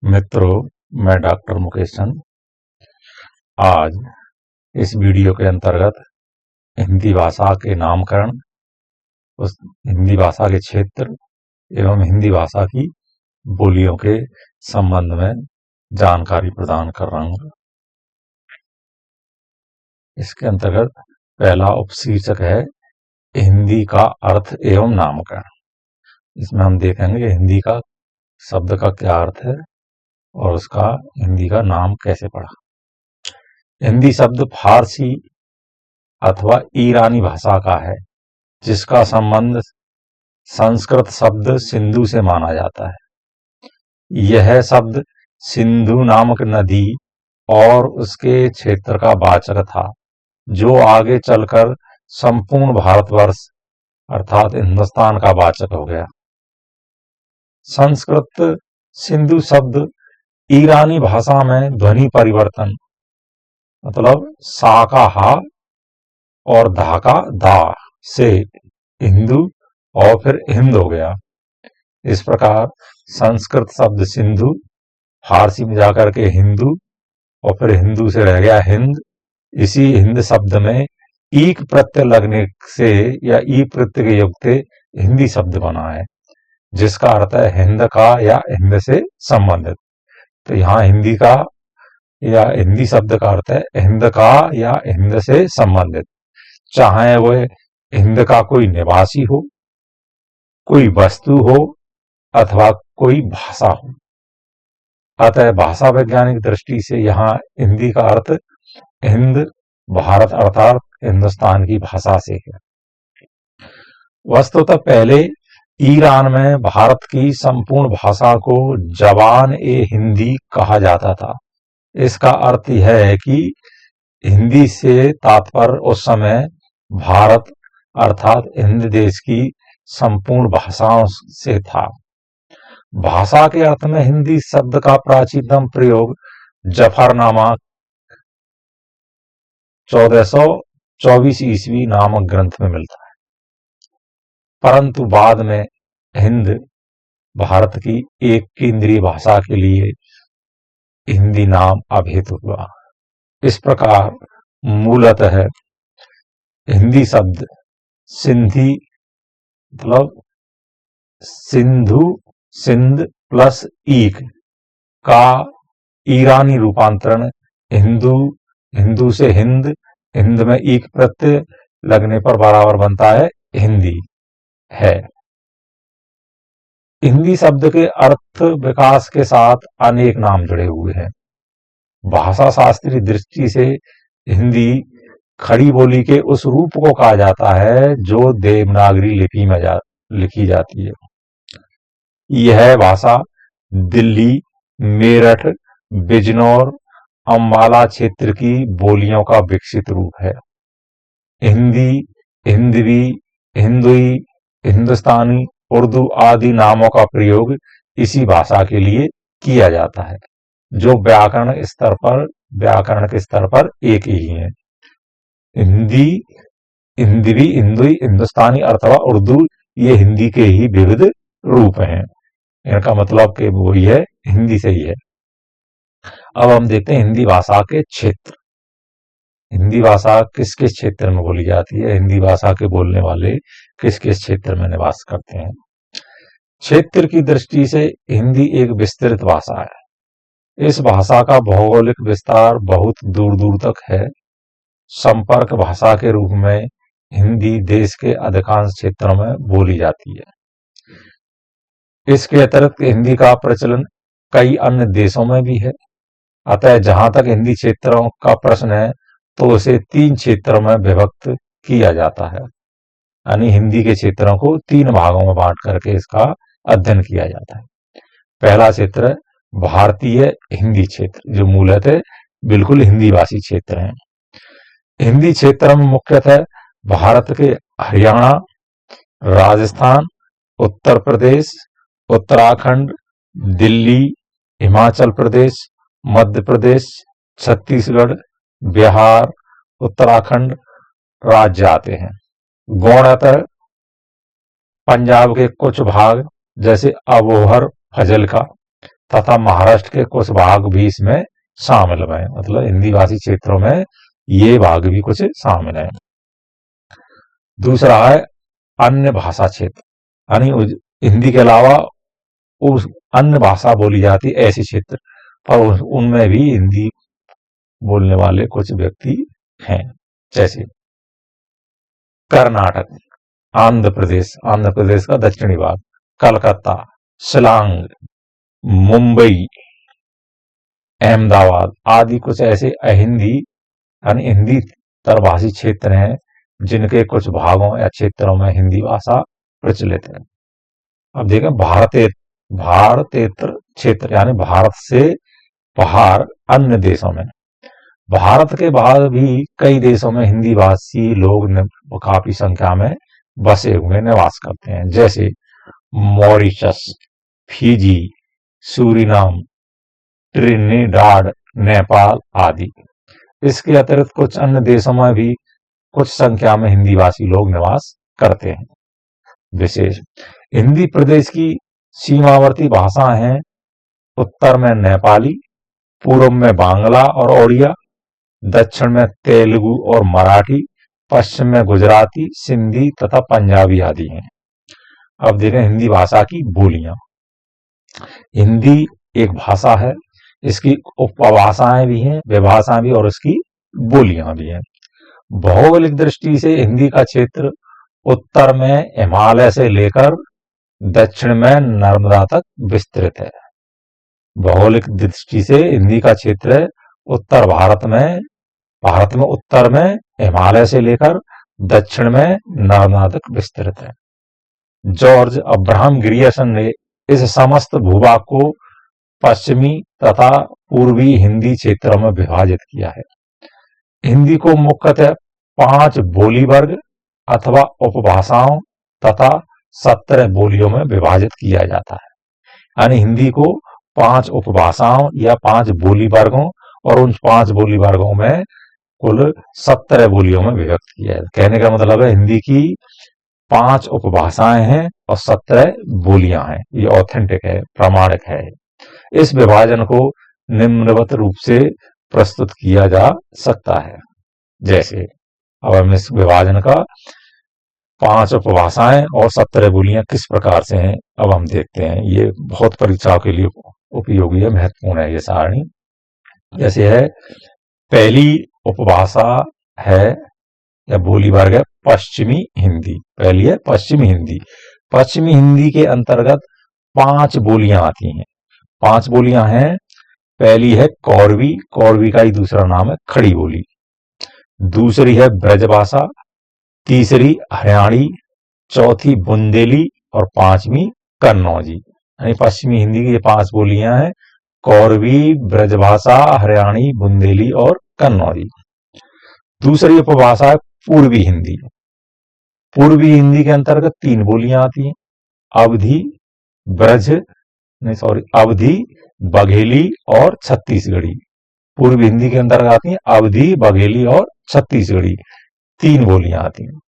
मित्रों, मैं डॉक्टर मुकेश चंद आज इस वीडियो के अंतर्गत हिंदी भाषा के नामकरण, उस हिंदी भाषा के क्षेत्र एवं हिंदी भाषा की बोलियों के संबंध में जानकारी प्रदान कर रहा हूँ। इसके अंतर्गत पहला उपशीर्षक है हिंदी का अर्थ एवं नामकरण। इसमें हम देखेंगे कि हिंदी का शब्द का क्या अर्थ है और उसका हिंदी का नाम कैसे पड़ा। हिंदी शब्द फारसी अथवा ईरानी भाषा का है, जिसका संबंध संस्कृत शब्द सिंधु से माना जाता है। यह शब्द सिंधु नामक नदी और उसके क्षेत्र का वाचक था, जो आगे चलकर संपूर्ण भारतवर्ष अर्थात हिंदुस्तान का वाचक हो गया। संस्कृत सिंधु शब्द ईरानी भाषा में ध्वनि परिवर्तन मतलब सा का हा और धा का दा से हिंदू और फिर हिंद हो गया। इस प्रकार संस्कृत शब्द सिंधु फारसी में जाकर के हिंदू और फिर हिंदू से रह गया हिंद। इसी हिंद शब्द में ईक प्रत्यय लगने से या ई प्रत्यय के युक्त से हिंदी शब्द बना है, जिसका अर्थ है हिंद का या हिंद से संबंधित। तो यहाँ हिंदी का या हिंदी शब्द का अर्थ है हिंद का या हिंद से संबंधित, चाहे वह हिंद का कोई निवासी हो, कोई वस्तु हो अथवा कोई भाषा हो। अतः भाषा वैज्ञानिक दृष्टि से यहाँ हिंदी का अर्थ हिंद भारत अर्थात हिंदुस्तान की भाषा से है। वस्तुतः पहले ईरान में भारत की संपूर्ण भाषा को जबान ए हिंदी कहा जाता था। इसका अर्थ यह है कि हिंदी से तात्पर्य उस समय भारत अर्थात हिंद देश की संपूर्ण भाषाओं से था। भाषा के अर्थ में हिंदी शब्द का प्राचीनतम प्रयोग जफरनामा 1424 ईस्वी नामक ग्रंथ में मिलता है, परंतु बाद में हिंद भारत की एक केंद्रीय भाषा के लिए हिंदी नाम अभिहित हुआ। इस प्रकार मूलतः हिंदी शब्द सिंधी मतलब सिंधु सिंध प्लस ईक का ईरानी रूपांतरण हिंदू, हिंदू से हिंद, हिंद में ईक प्रत्यय लगने पर बराबर बनता है हिंदी है। हिंदी शब्द के अर्थ विकास के साथ अनेक नाम जुड़े हुए हैं। भाषा शास्त्रीय दृष्टि से हिंदी खड़ी बोली के उस रूप को कहा जाता है जो देवनागरी लिपि में लिखी जाती है। यह भाषा दिल्ली, मेरठ, बिजनौर, अंबाला क्षेत्र की बोलियों का विकसित रूप है। हिंदी, हिंदवी, हिंदुई, हिंदुस्तानी, उर्दू आदि नामों का प्रयोग इसी भाषा के लिए किया जाता है, जो व्याकरण के स्तर पर एक ही है। हिंदी, हिंदवी, हिंदुई, हिंदुस्तानी अथवा उर्दू ये हिंदी के ही विविध रूप हैं। इनका मतलब कि वही है, हिंदी से ही है। अब हम देखते हैं हिंदी भाषा के क्षेत्र। हिंदी भाषा किस किस क्षेत्र में बोली जाती है, हिंदी भाषा के बोलने वाले किस किस क्षेत्र में निवास करते हैं। क्षेत्र की दृष्टि से हिंदी एक विस्तृत भाषा है। इस भाषा का भौगोलिक विस्तार बहुत दूर दूर तक है। संपर्क भाषा के रूप में हिंदी देश के अधिकांश क्षेत्रों में बोली जाती है। इसके अतिरिक्त हिंदी का प्रचलन कई अन्य देशों में भी है। अतः जहां तक हिंदी क्षेत्रों का प्रश्न है तो उसे 3 क्षेत्रों में विभक्त किया जाता है, यानी हिंदी के क्षेत्रों को 3 भागों में बांट करके इसका अध्ययन किया जाता है। पहला क्षेत्र भारतीय हिंदी क्षेत्र, जो मूलतः बिल्कुल हिंदी भाषी क्षेत्र है। हिंदी क्षेत्र में मुख्यतः भारत के हरियाणा, राजस्थान, उत्तर प्रदेश, उत्तराखंड, दिल्ली, हिमाचल प्रदेश, मध्य प्रदेश, छत्तीसगढ़, बिहार, उत्तराखंड राज्य आते हैं। गौणतः पंजाब के कुछ भाग, जैसे अबोहर फजल का, तथा महाराष्ट्र के कुछ भाग भी इसमें शामिल हैं। मतलब हिंदी भाषी क्षेत्रों में ये भाग भी कुछ शामिल है। दूसरा है अन्य भाषा क्षेत्र, यानी हिंदी के अलावा उस अन्य भाषा बोली जाती ऐसे क्षेत्र, पर उनमें भी हिंदी बोलने वाले कुछ व्यक्ति हैं। जैसे कर्नाटक, आंध्र प्रदेश का दक्षिणी भाग, कलकत्ता, शिलांग, मुंबई, अहमदाबाद आदि कुछ ऐसे अहिंदी यानी हिंदी तरभाषी क्षेत्र हैं जिनके कुछ भागों या क्षेत्रों में हिंदी भाषा प्रचलित है। अब देखें भारतेतर क्षेत्र, यानी भारत से बाहर अन्य देशों में, भारत के बाहर भी कई देशों में हिंदी भाषी लोग काफी संख्या में बसे हुए निवास करते हैं। जैसे Mauritius, Fiji, Suriname, Trinidad, Nepal आदि। इसके अतिरिक्त कुछ अन्य देशों में भी कुछ संख्या में हिंदी भाषी लोग निवास करते हैं। विशेष हिंदी प्रदेश की सीमावर्ती भाषाएं हैं। उत्तर में नेपाली, पूर्व में बांग्ला और ओडिया, दक्षिण में तेलुगु और मराठी, पश्चिम में गुजराती, सिंधी तथा पंजाबी आदि हैं। अब देखें हिंदी भाषा की बोलियां। हिंदी एक भाषा है, इसकी उपभाषाएं भी हैं, विभाषाएं भी, और इसकी बोलियां भी हैं। भौगोलिक दृष्टि से हिंदी का क्षेत्र उत्तर में हिमालय से लेकर दक्षिण में नर्मदा तक विस्तृत है। भौगोलिक दृष्टि से हिंदी का क्षेत्र भारत में उत्तर में हिमालय से लेकर दक्षिण में नर्मदा तक विस्तृत है। जॉर्ज अब्राहम ग्रियर्सन ने इस समस्त भूभाग को पश्चिमी तथा पूर्वी हिंदी क्षेत्रों में विभाजित किया है। हिंदी को मुख्यतः 5 बोली वर्ग अथवा उपभाषाओं तथा 17 बोलियों में विभाजित किया जाता है। यानी हिंदी को 5 उपभाषाओं या 5 बोली वर्गों और उन 5 बोली वर्गों में कुल 17 बोलियों में विभक्त किया है। कहने का मतलब है हिंदी की 5 उपभाषाएं हैं और 17 बोलियां हैं। ये ऑथेंटिक है, प्रामाणिक है। इस विभाजन को निम्नवत रूप से प्रस्तुत किया जा सकता है। जैसे अब हम इस विभाजन का 5 उपभाषाएं और 17 बोलियां किस प्रकार से हैं अब हम देखते हैं। ये बहुत परीक्षाओं के लिए उपयोगी है, महत्वपूर्ण है ये सारणी। जैसे है, पहली उपभाषा है या बोली वर्ग है पश्चिमी हिंदी। पहली है पश्चिमी हिंदी। पश्चिमी हिंदी के अंतर्गत 5 बोलियां आती हैं। 5 बोलियां हैं। पहली है कौरवी, कौरवी का ही दूसरा नाम है खड़ी बोली। दूसरी है ब्रजभाषा, तीसरी हरियाणी, चौथी बुंदेली और 5वीं कन्नौजी। यानी पश्चिमी हिंदी की ये 5 बोलियां हैं, कौरवी, ब्रजभाषा, हरियाणी, बुंदेली और कन्नौजी। दूसरी उपभाषा है पूर्वी हिंदी। पूर्वी हिंदी के अंतर्गत 3 बोलियां आती हैं, अवधी, अवधी, बघेली और छत्तीसगढ़ी। पूर्वी हिंदी के अंतर्गत आती हैं अवधी, बघेली और छत्तीसगढ़ी। 3 बोलियां आती हैं।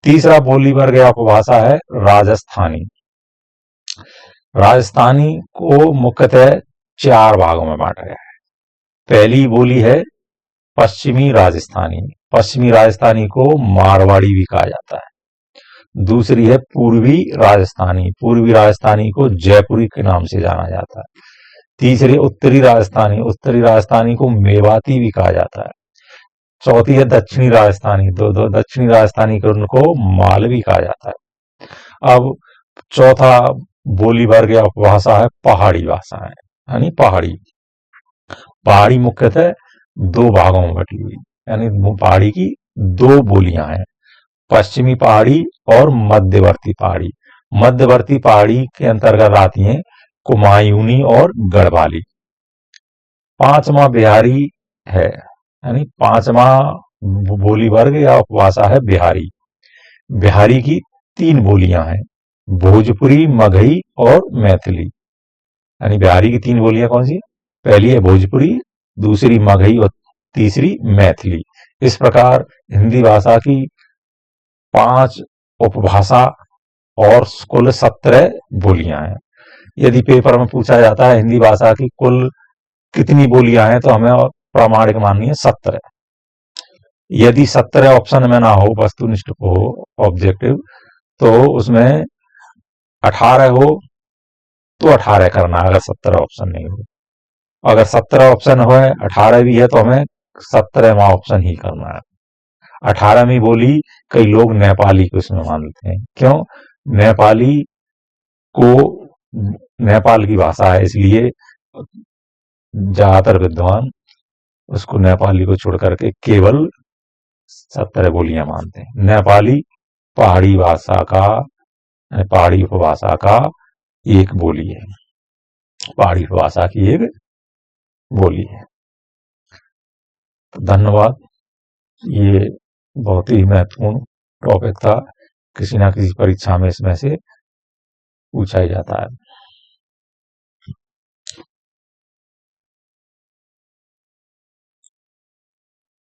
तीसरा बोली वर्ग या उपभाषा है राजस्थानी। राजस्थानी को मुख्यतः 4 भागों में बांटा गया है। पहली बोली है पश्चिमी राजस्थानी। पश्चिमी राजस्थानी को मारवाड़ी भी कहा जाता है। दूसरी है पूर्वी राजस्थानी। पूर्वी राजस्थानी को जयपुरी के नाम से जाना जाता है। तीसरी उत्तरी राजस्थानी। उत्तरी राजस्थानी को मेवाती भी कहा जाता है। चौथी है दक्षिणी राजस्थानी। दक्षिणी राजस्थानी को उनको मालवी कहा जाता है। अब चौथा बोली वर्ग या उपभाषा है पहाड़ी भाषाएं, यानी पहाड़ी। पहाड़ी मुख्यतः 2 भागों में बटी हुई, यानी पहाड़ी की 2 बोलियां हैं, पश्चिमी पहाड़ी और मध्यवर्ती पहाड़ी। मध्यवर्ती पहाड़ी के अंतर्गत आती हैं कुमायूनी और गढ़वाली। 5वां बिहारी है, यानी 5वां बोली वर्ग या उपभाषा है बिहारी। बिहारी की 3 बोलियां हैं, भोजपुरी, मगही और मैथिली। यानी बिहारी की 3 बोलियां कौन सी? पहली है भोजपुरी, दूसरी मगही और तीसरी मैथिली। इस प्रकार हिंदी भाषा की 5 उपभाषा और कुल 17 बोलियां हैं। यदि पेपर में पूछा जाता है हिंदी भाषा की कुल कितनी बोलियां हैं, तो हमें प्रामाणिक माननी है 17। यदि 17 ऑप्शन में ना हो, वस्तुनिष्ठ हो, ऑब्जेक्टिव, तो उसमें 18 हो तो 18 करना है, अगर 17 ऑप्शन नहीं हो। अगर 17 ऑप्शन हो, 18 भी है, तो हमें 17वां ऑप्शन ही करना है। 18वीं बोली कई लोग नेपाली को इसमें मानते हैं। क्यों? नेपाली को नेपाल की भाषा है, इसलिए ज्यादातर विद्वान उसको नेपाली को छोड़ करके केवल 17 बोलियां मानते हैं। नेपाली पहाड़ी भाषा का, पहाड़ी उपभाषा का एक बोली है, पहाड़ी उपभाषा की एक बोली है। तो धन्यवाद। ये बहुत ही महत्वपूर्ण टॉपिक था, किसी ना किसी परीक्षा में इसमें से पूछा ही जाता है।